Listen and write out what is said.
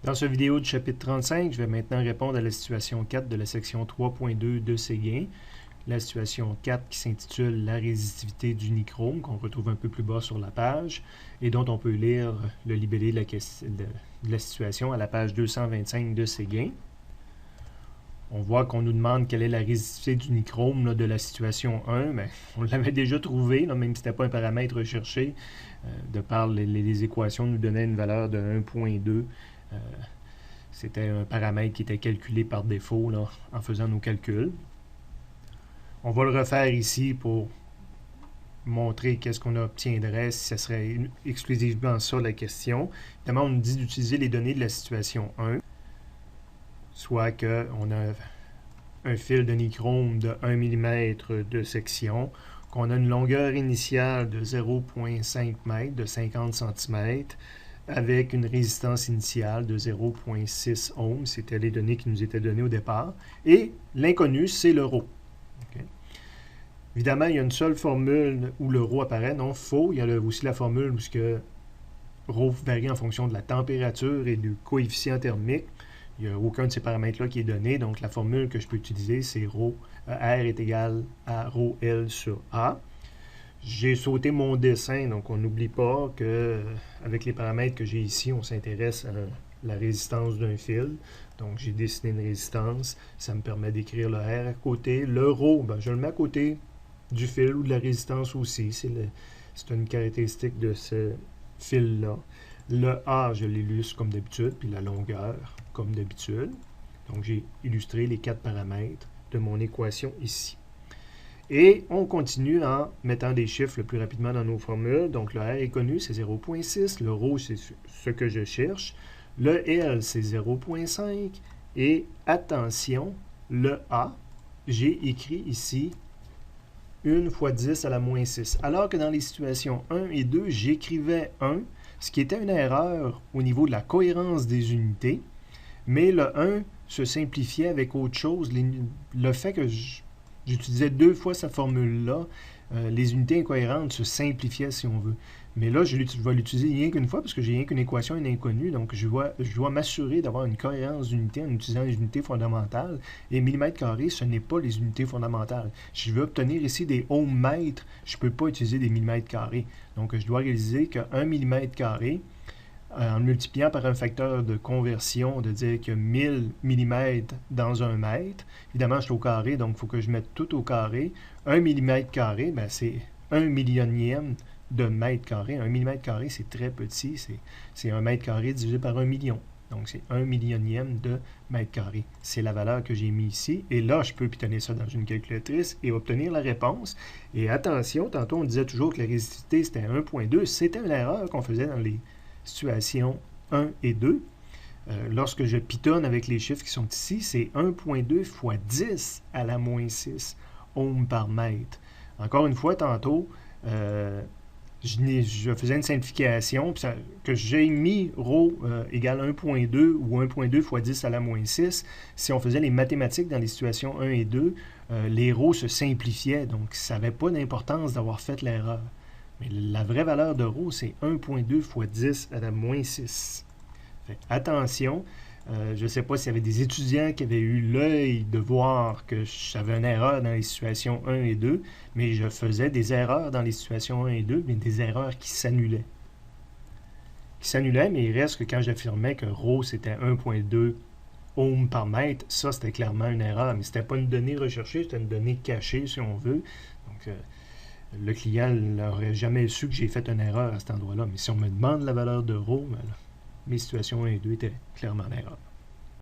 Dans cette vidéo du chapitre 35, je vais maintenant répondre à la situation 4 de la section 3.2 de Séguin. La situation 4 qui s'intitule « La résistivité du nichrome » qu'on retrouve un peu plus bas sur la page et dont on peut lire le libellé de la situation à la page 225 de Séguin. On voit qu'on nous demande quelle est la résistivité du nichrome là, de la situation 1. Bien, on l'avait déjà trouvé, là, même si ce n'était pas un paramètre recherché. De par les équations, nous donnaient une valeur de 1.2. C'était un paramètre qui était calculé par défaut là, en faisant nos calculs. On va le refaire ici pour montrer qu'est-ce qu'on obtiendrait si ce serait exclusivement ça la question. Évidemment, on nous dit d'utiliser les données de la situation 1, soit qu'on a un fil de nichrome de 1 mm de section, qu'on a une longueur initiale de 0,5 m, de 50 cm, avec une résistance initiale de 0,6 ohms. C'était les données qui nous étaient données au départ. Et l'inconnu, c'est le ρ. Okay. Évidemment, il y a une seule formule où le ρ apparaît. Non, faux. Il y a aussi la formule où ρ varie en fonction de la température et du coefficient thermique. Il n'y a aucun de ces paramètres-là qui est donné. Donc, la formule que je peux utiliser, c'est R est égal à ρL sur A. J'ai sauté mon dessin, donc on n'oublie pas qu'avec les paramètres que j'ai ici, on s'intéresse à la résistance d'un fil. Donc j'ai dessiné une résistance, ça me permet d'écrire le R à côté. Le ρ, ben, je le mets à côté du fil ou de la résistance aussi. C'est une caractéristique de ce fil-là. Le A, je l'illustre comme d'habitude, puis la longueur comme d'habitude. Donc j'ai illustré les 4 paramètres de mon équation ici. Et on continue en mettant des chiffres le plus rapidement dans nos formules. Donc, le R est connu, c'est 0,6. Le ρ, c'est ce que je cherche. Le L, c'est 0,5. Et attention, le A, j'ai écrit ici 1 fois 10 à la moins 6. Alors que dans les situations 1 et 2, j'écrivais 1, ce qui était une erreur au niveau de la cohérence des unités. Mais le 1 se simplifiait avec autre chose. Le fait que j'utilisais 2 fois cette formule-là, les unités incohérentes se simplifiaient si on veut. Mais là, je vais l'utiliser rien qu'une fois parce que j'ai rien qu'une équation et une inconnue. Donc, je dois m'assurer d'avoir une cohérence d'unités en utilisant les unités fondamentales. Et millimètres carrés, ce n'est pas les unités fondamentales. Si je veux obtenir ici des ohms-mètres, je ne peux pas utiliser des millimètres carrés. Donc, je dois réaliser qu'un millimètre carré, en multipliant par un facteur de conversion, de dire que 1000 mm dans un mètre, évidemment, je suis au carré, donc il faut que je mette tout au carré. 1 mm carré, ben, c'est 1 millionième de mètre carré. 1 mm carré, c'est très petit, c'est 1 mètre carré divisé par 1 million. Donc, c'est 1 millionième de mètre carré. C'est la valeur que j'ai mis ici. Et là, je peux pitonner ça dans une calculatrice et obtenir la réponse. Et attention, tantôt, on disait toujours que la résistivité, c'était 1.2. C'était une erreur qu'on faisait dans les situations 1 et 2. Lorsque je pitonne avec les chiffres qui sont ici, c'est 1.2 fois 10 à la moins 6 ohms par mètre. Encore une fois, tantôt, je faisais une simplification, que j'ai mis ρ égale 1.2 ou 1.2 fois 10 à la moins 6. Si on faisait les mathématiques dans les situations 1 et 2, les ρ se simplifiaient, donc ça n'avait pas d'importance d'avoir fait l'erreur. Mais la vraie valeur de ρ, c'est 1.2 fois 10 à la moins 6. Fait, attention, je ne sais pas s'il y avait des étudiants qui avaient eu l'œil de voir que j'avais une erreur dans les situations 1 et 2, mais je faisais des erreurs dans les situations 1 et 2, mais des erreurs qui s'annulaient. Mais il reste que quand j'affirmais que ρ, c'était 1.2 ohms par mètre, ça, c'était clairement une erreur. Mais ce n'était pas une donnée recherchée, c'était une donnée cachée, si on veut. Donc, le client n'aurait jamais su que j'ai fait une erreur à cet endroit-là. Mais si on me demande la valeur de ρ, ben là, mes situations 1 et 2 étaient clairement en erreur.